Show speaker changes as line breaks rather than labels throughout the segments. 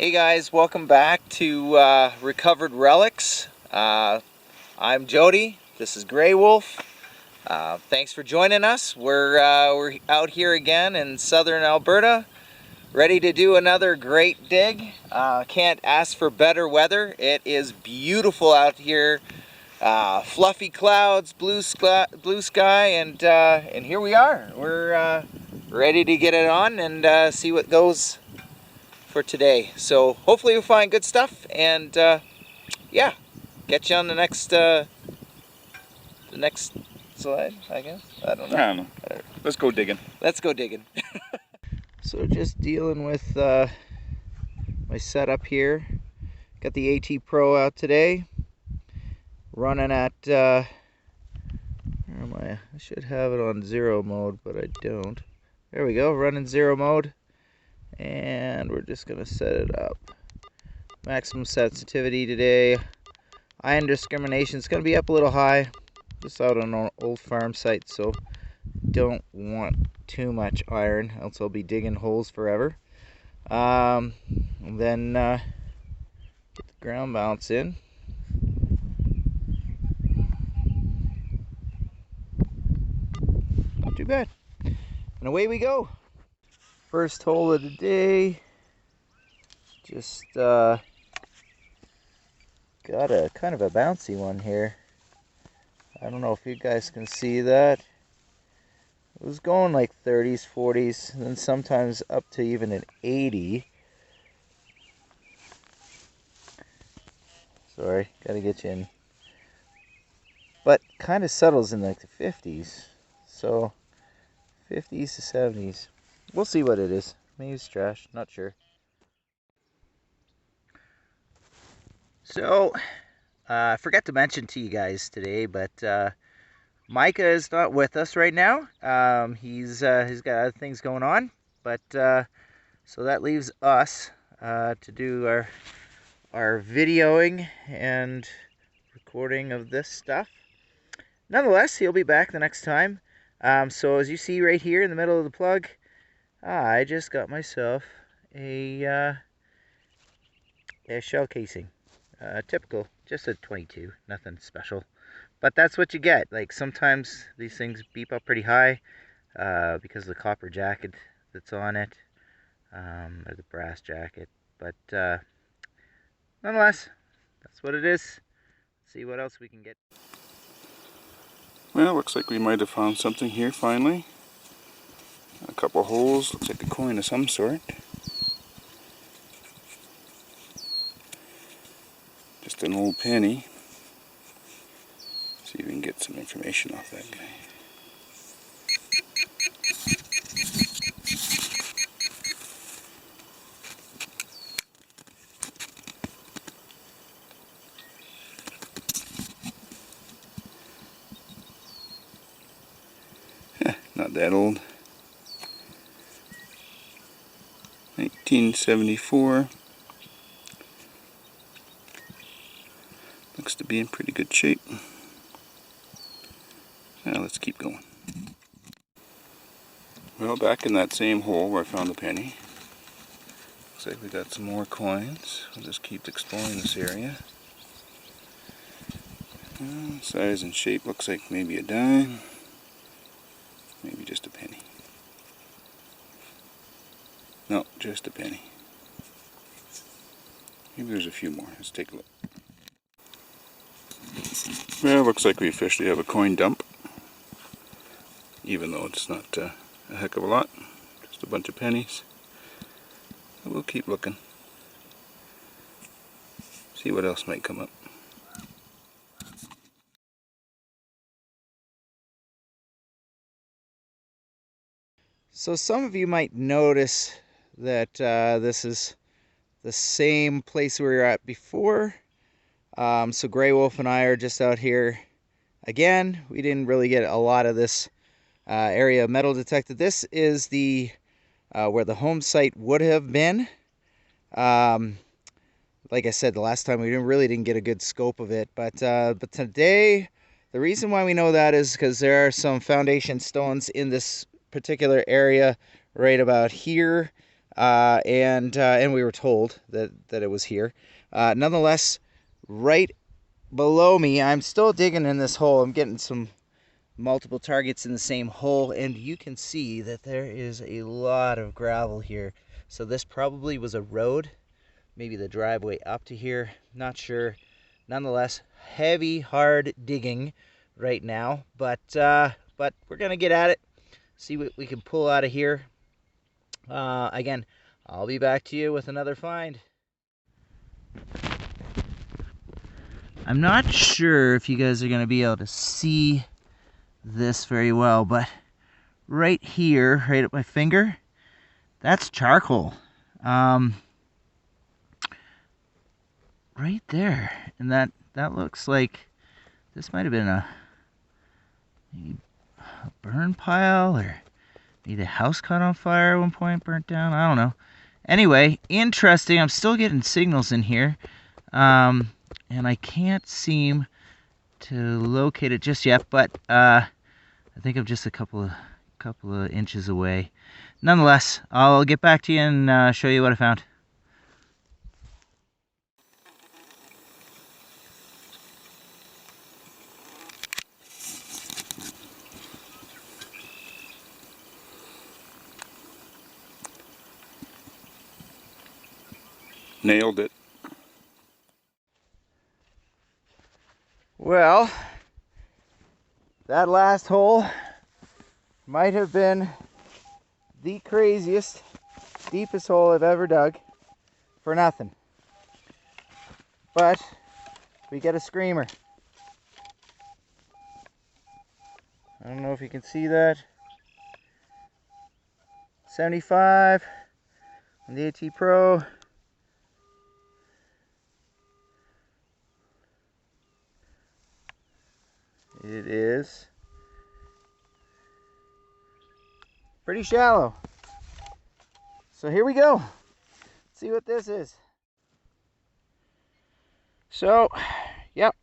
Hey guys, welcome back to Recovered Relics. I'm Jody. This is Grey Wolf. Thanks for joining us. We're out here again in southern Alberta, ready to do another great dig. Can't ask for better weather. It is beautiful out here. Fluffy clouds, blue sky, and here we are. We're ready to get it on and see what goes for today. So hopefully you'll find good stuff, and yeah, catch you on the next slide, I guess. I don't know.
Let's go digging.
Let's go digging. So just dealing with my setup here. Got the AT Pro out today. Running at where am I? I should have it on zero mode, but I don't. There we go, running zero mode. And we're just gonna set it up. Maximum sensitivity today. Iron discrimination is gonna be up a little high. Just out on an old farm site, so don't want too much iron, else I'll be digging holes forever. And then get the ground balance in. Not too bad. And away we go. First hole of the day. Just got a kind of a bouncy one here. I don't know if you guys can see that. It was going like 30s, 40s, and then sometimes up to even an 80. Sorry, gotta get you in. But kind of settles in like the 50s. So 50s to 70s. We'll see what it is. Maybe it's trash, not sure. So, I forgot to mention to you guys today, but Micah is not with us right now. He's got other things going on, but so that leaves us to do our videoing and recording of this stuff. Nonetheless, he'll be back the next time. So as you see right here in the middle of the plug, I just got myself a shell casing. Typical, just a 22, nothing special. But that's what you get. Like sometimes these things beep up pretty high because of the copper jacket that's on it, or the brass jacket. But nonetheless, that's what it is. Let's see what else we can get.
Well, looks like we might have found something here finally. A couple holes, looks like a coin of some sort. Just an old penny. See if we can get some information off that guy. Not that old. 1974. Looks to be in pretty good shape. Now let's keep going. Well, back in that same hole where I found the penny. Looks like we got some more coins. We'll just keep exploring this area. Size and shape looks like maybe a dime. Maybe just a penny. No, just a penny. Maybe there's a few more. Let's take a look. Well, looks like we officially have a coin dump. Even though it's not a heck of a lot. Just a bunch of pennies. But we'll keep looking. See what else might come up.
So some of you might notice that this is the same place we were at before. So Grey Wolf and I are just out here again. We didn't really get a lot of this area of metal detected. This is the where the home site would have been. Like I said, the last time we really didn't get a good scope of it. But today, the reason why we know that is because there are some foundation stones in this particular area right about here. and we were told that it was here. Nonetheless, right below me, I'm still digging in this hole. I'm getting some multiple targets in the same hole, and you can see that there is a lot of gravel here. So this probably was a road, maybe the driveway up to here, not sure. Nonetheless, heavy, hard digging right now, but we're gonna get at it, see what we can pull out of here. Again, I'll be back to you with another find. I'm not sure if you guys are gonna be able to see this very well, but right here, right at my finger, that's charcoal. Right there, and that looks like this might have been maybe a burn pile, or maybe the house caught on fire at one point, burnt down. I don't know. Anyway, interesting. I'm still getting signals in here, and I can't seem to locate it just yet. But I think I'm just a couple of inches away. Nonetheless, I'll get back to you and show you what I found.
Nailed it.
Well, that last hole might have been the craziest, deepest hole I've ever dug for nothing. But we get a screamer. I don't know if you can see that. 75 on the AT Pro. It is pretty shallow. So here we go. Let's see what this is. So, yep,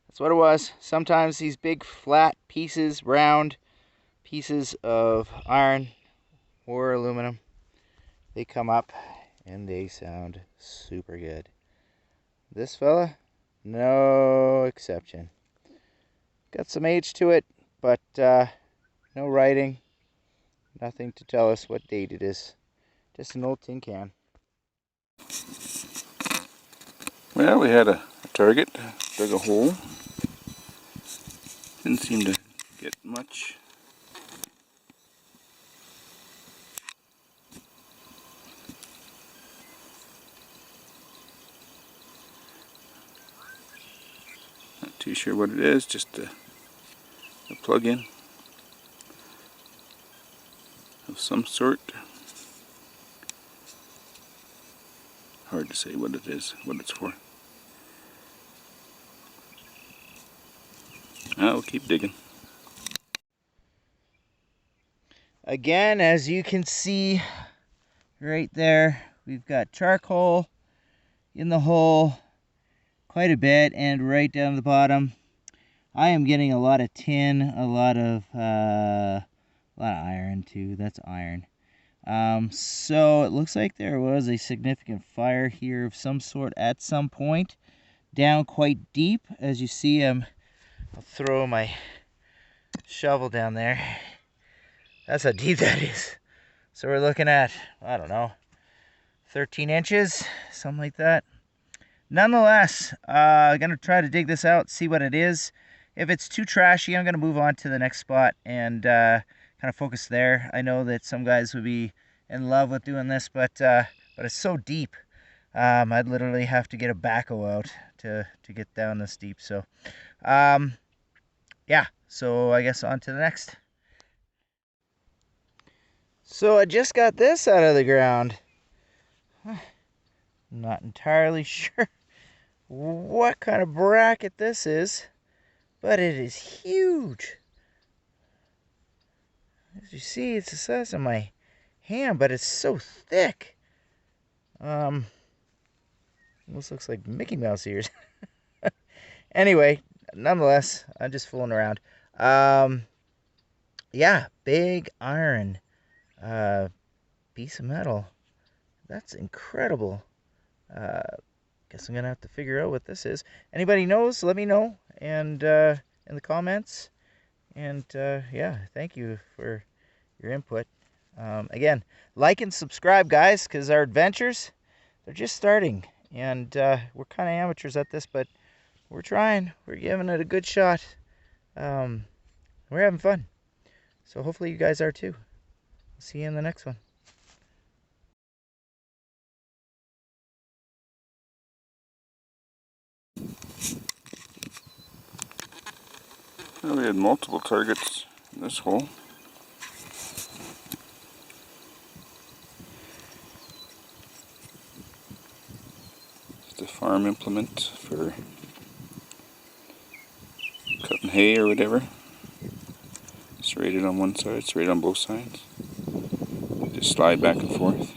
that's what it was. Sometimes these big flat pieces, round pieces of iron or aluminum, they come up and they sound super good. This fella, no exception. Got some age to it, but no writing, nothing to tell us what date it is. Just an old tin can.
Well, we had a target, dug a hole. Didn't seem to get much. Not too sure what it is, just a plug-in of some sort. Hard to say what it is, what it's for. I'll keep digging.
Again, as you can see right there, we've got charcoal in the hole quite a bit, and right down the bottom I am getting a lot of tin, a lot of iron too. That's iron. So it looks like there was a significant fire here of some sort at some point, down quite deep. As you see, I'll throw my shovel down there. That's how deep that is. So we're looking at, I don't know, 13 inches, something like that. Nonetheless, I'm going to try to dig this out, see what it is. If it's too trashy, I'm going to move on to the next spot and kind of focus there. I know that some guys would be in love with doing this, but it's so deep. I'd literally have to get a backhoe out to get down this deep. So, yeah, so I guess on to the next. So I just got this out of the ground. I'm not entirely sure what kind of bracket this is, but it is huge. As you see, it's the size of my hand, but it's so thick. Almost looks like Mickey Mouse ears. Anyway, nonetheless, I'm just fooling around. Yeah, big iron piece of metal. That's incredible. Guess I'm gonna have to figure out what this is. Anybody knows, let me know, and in the comments. And yeah, thank you for your input. Again, like and subscribe, guys, because our adventures, they're just starting. And we're kind of amateurs at this, but we're trying. We're giving it a good shot. We're having fun. So hopefully you guys are too. See you in the next one.
Well, we had multiple targets in this hole. Just a farm implement for cutting hay or whatever. Serrated on one side, serrated on both sides. Just slide back and forth.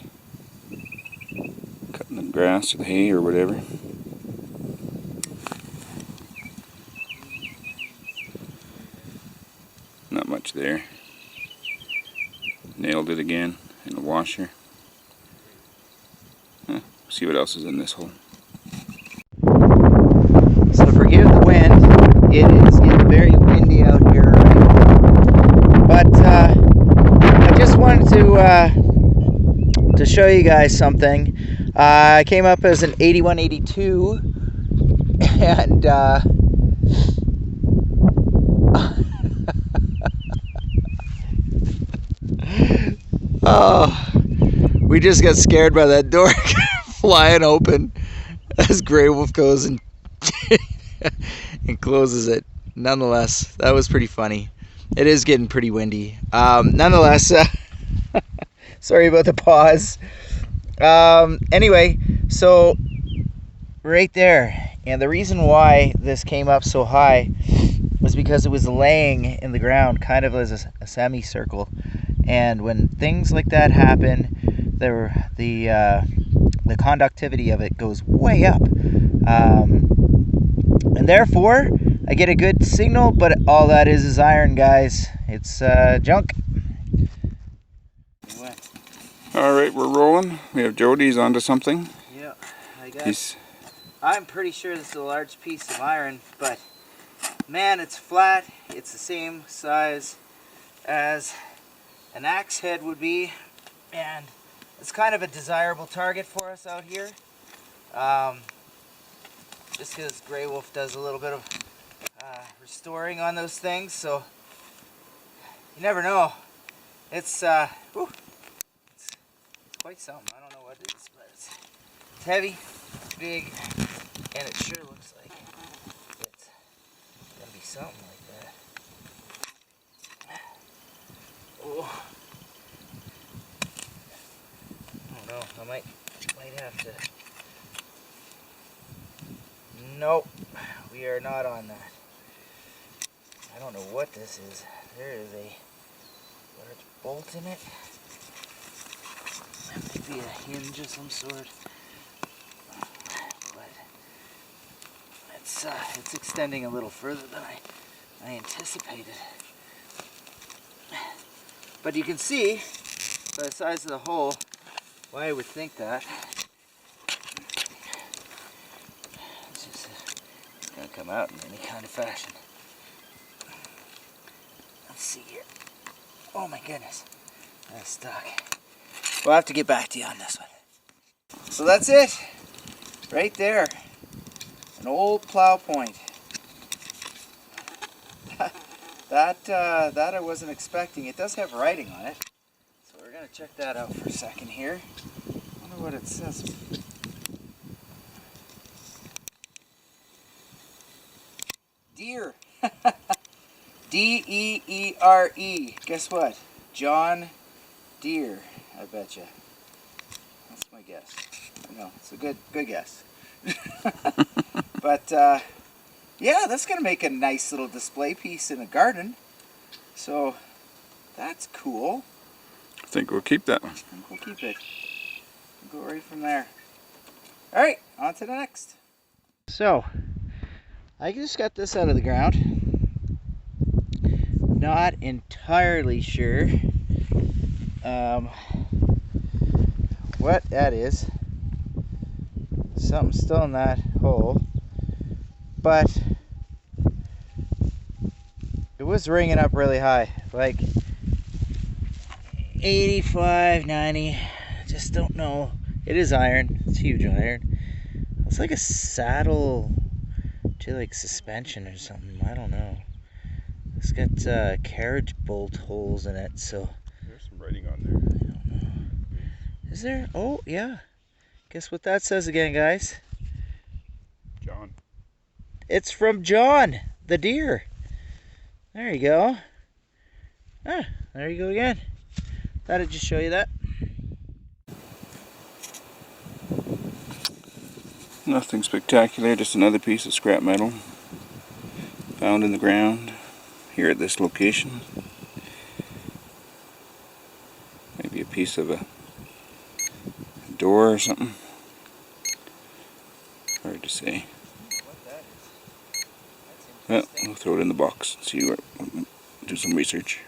Cutting the grass or the hay or whatever. Not much there. Nailed it again in a washer. See what else is in this hole.
So forgive the wind. It is getting very windy out here. But I just wanted to show you guys something. I came up as an 8182, and oh, we just got scared by that door flying open as Grey Wolf goes and and closes it. Nonetheless, that was pretty funny. It is getting pretty windy. Nonetheless, sorry about the pause. Anyway, so right there, and the reason why this came up so high was because it was laying in the ground kind of as a semicircle, and when things like that happen, the conductivity of it goes way up, and therefore I get a good signal, but all that is iron, guys. It's junk. Anyway.
Alright, we're rolling. We have Jody's onto something.
Yeah, I'm pretty sure this is a large piece of iron, but man, it's flat. It's the same size as an axe head would be, and it's kind of a desirable target for us out here. Just because Grey Wolf does a little bit of restoring on those things, so you never know. It's quite something. I don't know what it is, but it's heavy, big, and it sure looks like it's gonna be something like that. Oh, I don't know. I might have to. Nope, we are not on that. I don't know what this is. There is a large bolt in it. That might be a hinge of some sort. But it's extending a little further than I anticipated. But you can see by the size of the hole why I would think that. It's just going to come out in any kind of fashion. Let's see here. Oh my goodness, that's stuck. We'll have to get back to you on this one. So that's it, right there. An old plow point. That I wasn't expecting. It does have writing on it, so we're gonna check that out for a second here. I wonder what it says. Deere. D-E-E-R-E. Guess what? John Deere, I betcha. That's my guess. I know, it's a good guess. But yeah, that's gonna make a nice little display piece in a garden. So that's cool.
I think we'll keep that one.
I think we'll keep it. We'll go right from there. Alright, on to the next. So I just got this out of the ground. Not entirely sure what that is. Something's still in that hole, but it was ringing up really high, like 85, 90. Just don't know. It is iron. It's huge iron. It's like a saddle to like suspension or something. I don't know. It's got carriage bolt holes in it, so.
There's some writing on there.
I don't know. Is there? Oh, yeah. Guess what that says again, guys?
John.
It's from John, the deer. There you go. Ah, there you go again. Thought I'd just show you that.
Nothing spectacular, just another piece of scrap metal found in the ground here at this location. Maybe a piece of a door or something. Hard to say. Well, we'll throw it in the box and see what, do some research.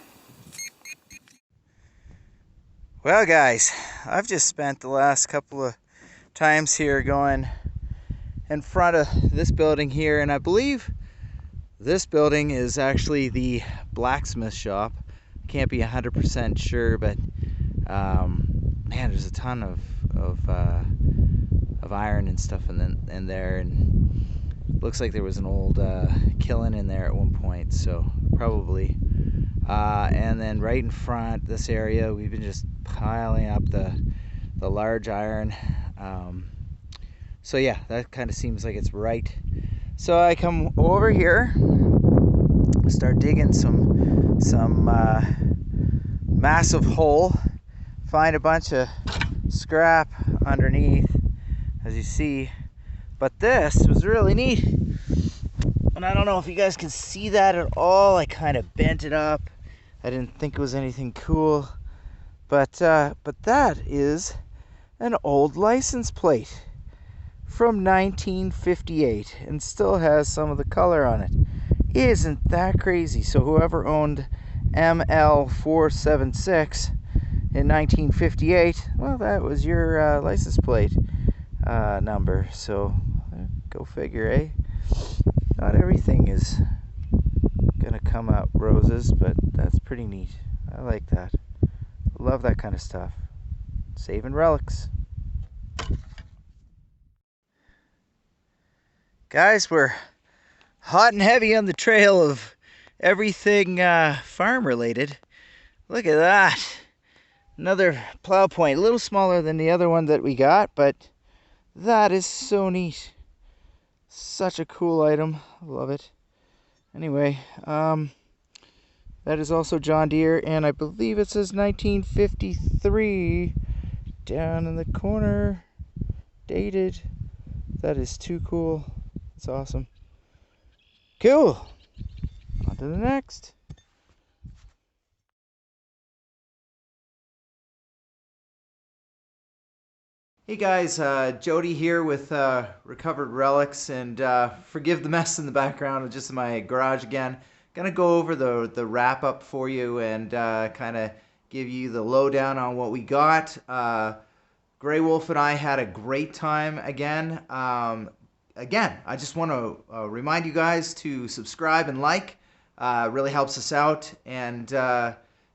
Well, guys, I've just spent the last couple of times here going in front of this building here, and I believe this building is actually the blacksmith shop. Can't be 100% sure, but man, there's a ton of iron and stuff in there, and looks like there was an old kiln in there at one point, so probably. And then right in front, this area, we've been just piling up the large iron. So yeah, that kind of seems like it's right. So I come over here, start digging some massive hole, find a bunch of scrap underneath, as you see. But this was really neat, and I don't know if you guys can see that at all. I kind of bent it up. I didn't think it was anything cool, but that is an old license plate from 1958 and still has some of the color on it. Isn't that crazy? So whoever owned ML476 in 1958, well, that was your license plate number. So go figure, eh? Not everything is gonna come out roses, but that's pretty neat. I like that. Love that kind of stuff. Saving relics. Guys, we're hot and heavy on the trail of everything farm related. Look at that. Another plow point, a little smaller than the other one that we got, but that is so neat. Such a cool item. I love it. Anyway, that is also John Deere, and I believe it says 1953 down in the corner. Dated. That is too cool. It's awesome. Cool. On to the next. Hey guys, Jody here with Recovered Relics, and forgive the mess in the background. I'm just in my garage again. Gonna go over the wrap up for you and kind of give you the lowdown on what we got. Grey Wolf and I had a great time again. Again, I just want to remind you guys to subscribe and like. Really helps us out, and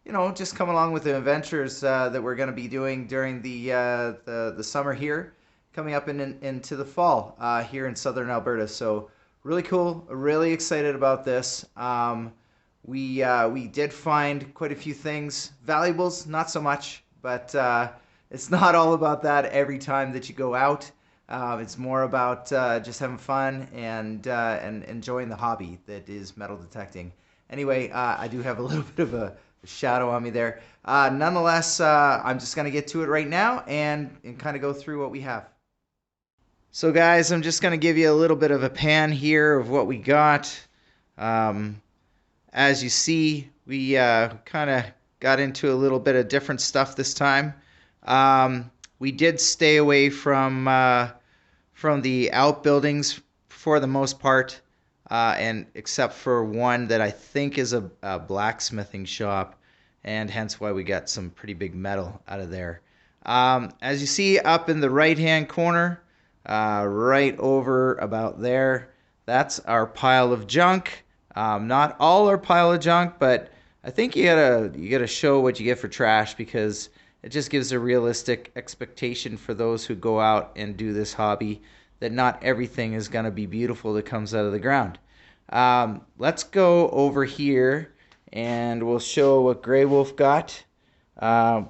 you know, just come along with the adventures that we're going to be doing during the summer here, coming up into the fall here in southern Alberta. So really cool, really excited about this. We did find quite a few things, valuables, not so much, but it's not all about that every time that you go out. It's more about just having fun and enjoying the hobby that is metal detecting. Anyway, I do have a little bit of a shadow on me there. Nonetheless, I'm just going to get to it right now and kind of go through what we have. So guys, I'm just going to give you a little bit of a pan here of what we got. As you see, we kind of got into a little bit of different stuff this time. We did stay away from the outbuildings for the most part, and except for one that I think is a blacksmithing shop, and hence why we got some pretty big metal out of there. As you see up in the right-hand corner, right over about there, that's our pile of junk. Not all our pile of junk, but I think you gotta show what you get for trash, because it just gives a realistic expectation for those who go out and do this hobby that not everything is gonna be beautiful that comes out of the ground. Let's go over here and we'll show what Grey Wolf got.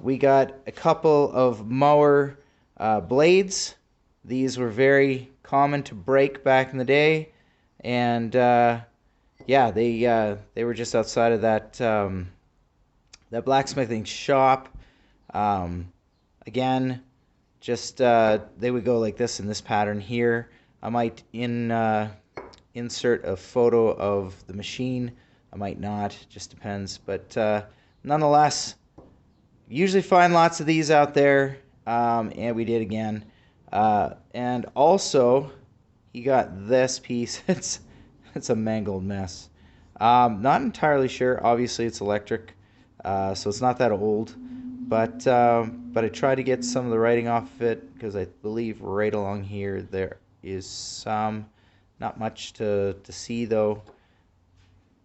We got a couple of mower blades. These were very common to break back in the day, and yeah, they were just outside of that that blacksmithing shop. Again, just they would go like this in this pattern here. I might insert a photo of the machine. I might not, just depends. But nonetheless, usually find lots of these out there, and we did again. And also, he got this piece. It's a mangled mess. Not entirely sure. Obviously, it's electric, so it's not that old. But I tried to get some of the writing off of it, because I believe right along here there is some. Not much to see, though.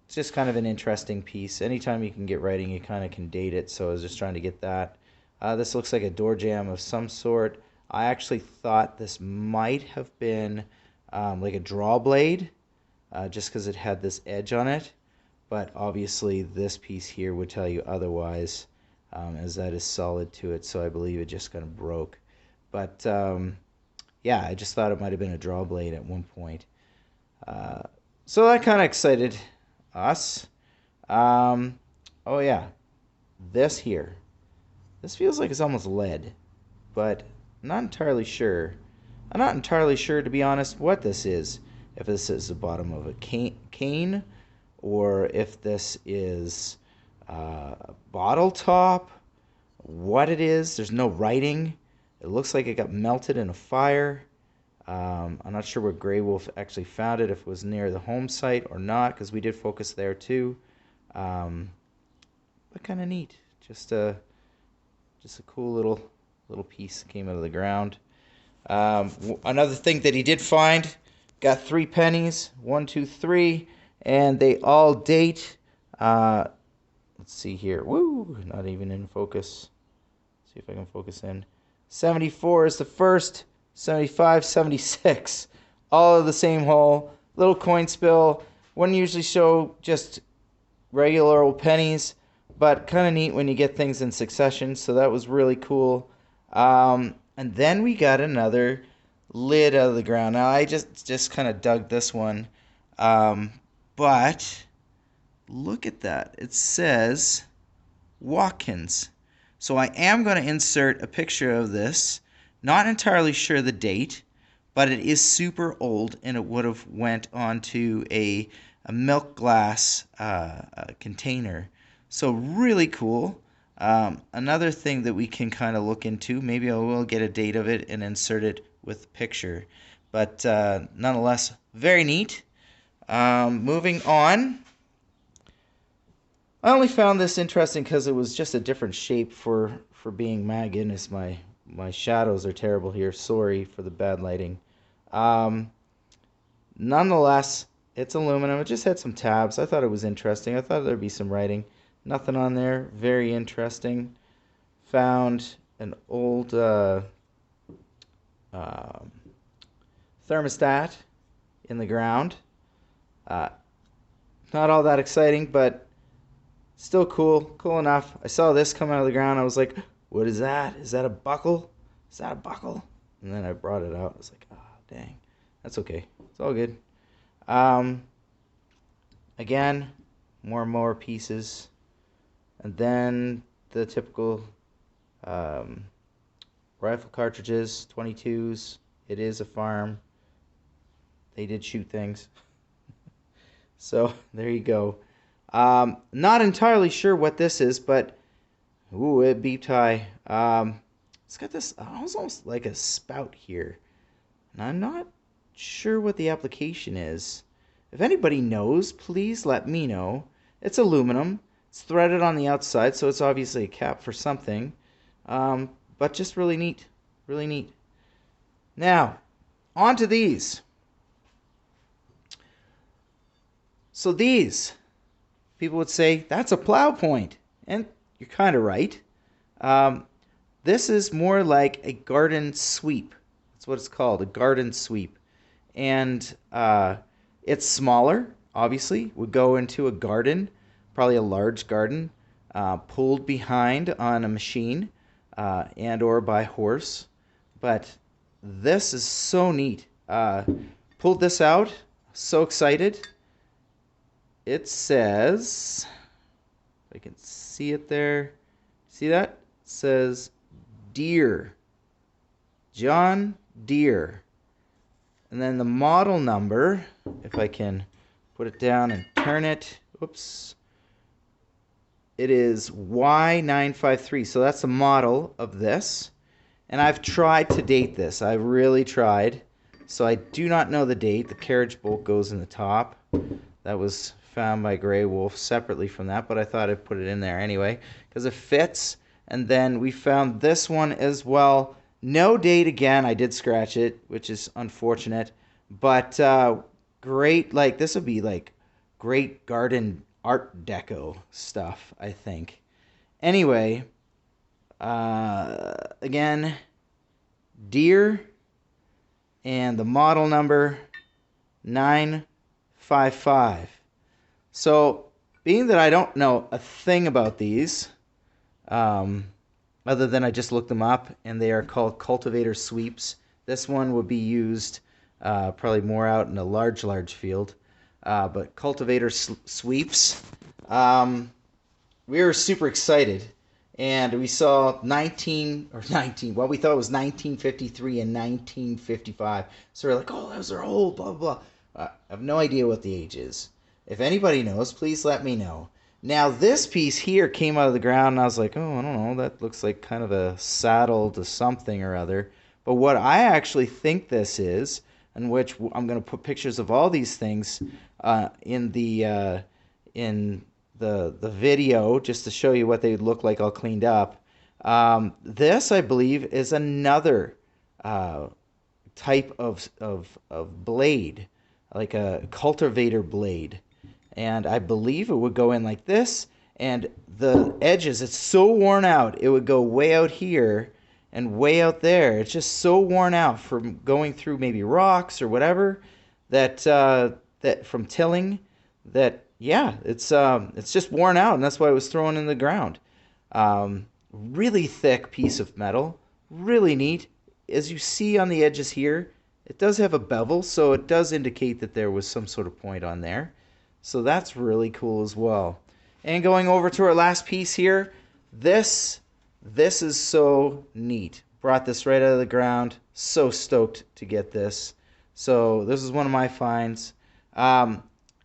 It's just kind of an interesting piece. Anytime you can get writing, you kind of can date it, so I was just trying to get that. This looks like a door jamb of some sort. I actually thought this might have been like a draw blade, just because it had this edge on it. But obviously this piece here would tell you otherwise, as that is solid to it, so I believe it just kind of broke. But yeah, I just thought it might have been a draw blade at one point. So that kind of excited us. Oh yeah, this here. This feels like it's almost lead, but I'm not entirely sure. I'm not entirely sure, to be honest, what this is. If this is the bottom of a cane, or if this is a bottle top, what it is. There's no writing. It looks like it got melted in a fire. I'm not sure where Grey Wolf actually found it, if it was near the home site or not, because we did focus there too. But kind of neat. Just a cool little piece that came out of the ground. Another thing that he did find, got 3 pennies, 1, 2, 3, and they all date. Let's see here. Woo! Not even in focus. See if I can focus in. 74 is the first. 75, 76, all of the same hole. Little coin spill. Wouldn't usually show just regular old pennies, but kind of neat when you get things in succession, so that was really cool. And then we got another lid out of the ground. Now I just kind of dug this one, but look at that. It says Watkins. So I am going to insert a picture of this. Not entirely sure the date, but it is super old, and it would have went onto a milk glass container. So really cool. Another thing that we can kind of look into, maybe I will get a date of it and insert it with a picture. But nonetheless, very neat. Moving on. I only found this interesting because it was just a different shape for being, my goodness, my shadows are terrible here. Sorry for the bad lighting. Nonetheless, it's aluminum. It just had some tabs. I thought it was interesting. I thought there'd be some writing. Nothing on there. Very interesting. Found an old thermostat in the ground. Not all that exciting, but still cool. Cool enough. I saw this come out of the ground. I was like, what is that? Is that a buckle? Is that a buckle? And then I brought it out. I was like, oh, dang. That's okay. It's all good. Again, more and more pieces. And then the typical rifle cartridges, 22s. It is a farm. They did shoot things. So, there you go. Not entirely sure what this is, but ooh, it beeped high. It's got this almost like a spout here. And I'm not sure what the application is. If anybody knows, please let me know. It's aluminum. It's threaded on the outside, so it's obviously a cap for something. But but just really neat. Really neat. Now, on to these. So these, people would say, that's a plow point. And you're kind of right. This is more like a garden sweep. That's what it's called, a garden sweep. And it's smaller, obviously. Would go into a garden, probably a large garden, pulled behind on a machine and or by horse. But this is so neat. Pulled this out, so excited. It says, if I can see it there, see that? It says Deere, John Deere. And then the model number, if I can put it down and turn it, oops, it is Y953. So that's the model of this. And I've tried to date this. I've really tried. So I do not know the date. The carriage bolt goes in the top. That was found by Grey Wolf separately from that, but I thought I'd put it in there anyway because it fits. And then we found this one as well. No date again. I did scratch it, which is unfortunate, but great. Like this would be like great garden art deco stuff, I think. Anyway, again, Deere and the model number 955. So, being that I don't know a thing about these, other than I just looked them up, and they are called cultivator sweeps. This one would be used probably more out in a large field, but cultivator sweeps. We were super excited, and we saw 19, well, we thought it was 1953 and 1955. So we're like, oh, those are old, blah, blah, blah. I have no idea what the age is. If anybody knows, please let me know. Now, this piece here came out of the ground, and I was like, oh, I don't know, that looks like kind of a saddle to something or other. But what I actually think this is, and which I'm going to put pictures of all these things in the video, just to show you what they would look like all cleaned up. This, I believe, is another type of blade, like a cultivator blade. And I believe it would go in like this, and the edges, it's so worn out, it would go way out here and way out there. It's just so worn out from going through maybe rocks or whatever, that that from tilling, that yeah, it's just worn out, and that's why it was thrown in the ground. Really thick piece of metal, really neat. As you see on the edges here, it does have a bevel, so it does indicate that there was some sort of point on there. So that's really cool as well. And going over to our last piece here, this is so neat. Brought this right out of the ground. So stoked to get this. So this is one of my finds.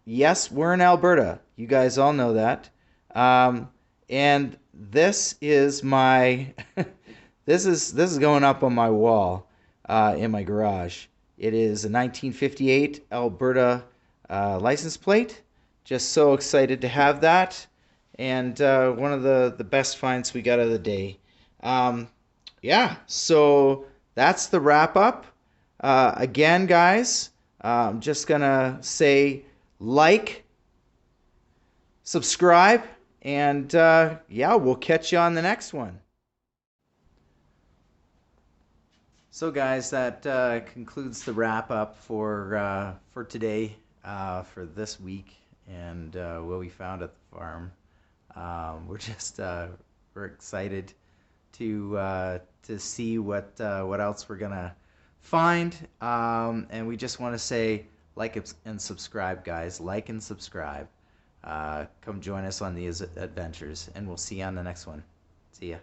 Yes, we're in Alberta. You guys all know that. And this is my this is going up on my wall in my garage. It is a 1958 Alberta license plate. Just so excited to have that, and one of the best finds we got of the day. Yeah, so that's the wrap up. Again, guys, I'm just gonna say like, subscribe, and yeah, we'll catch you on the next one. So, guys, that concludes the wrap up for today, for this week, and what we found at the farm. We're excited to see what else we're gonna find, and we just want to say like and subscribe, guys. Like and subscribe. Come join us on these adventures, and we'll see you on the next one. See ya.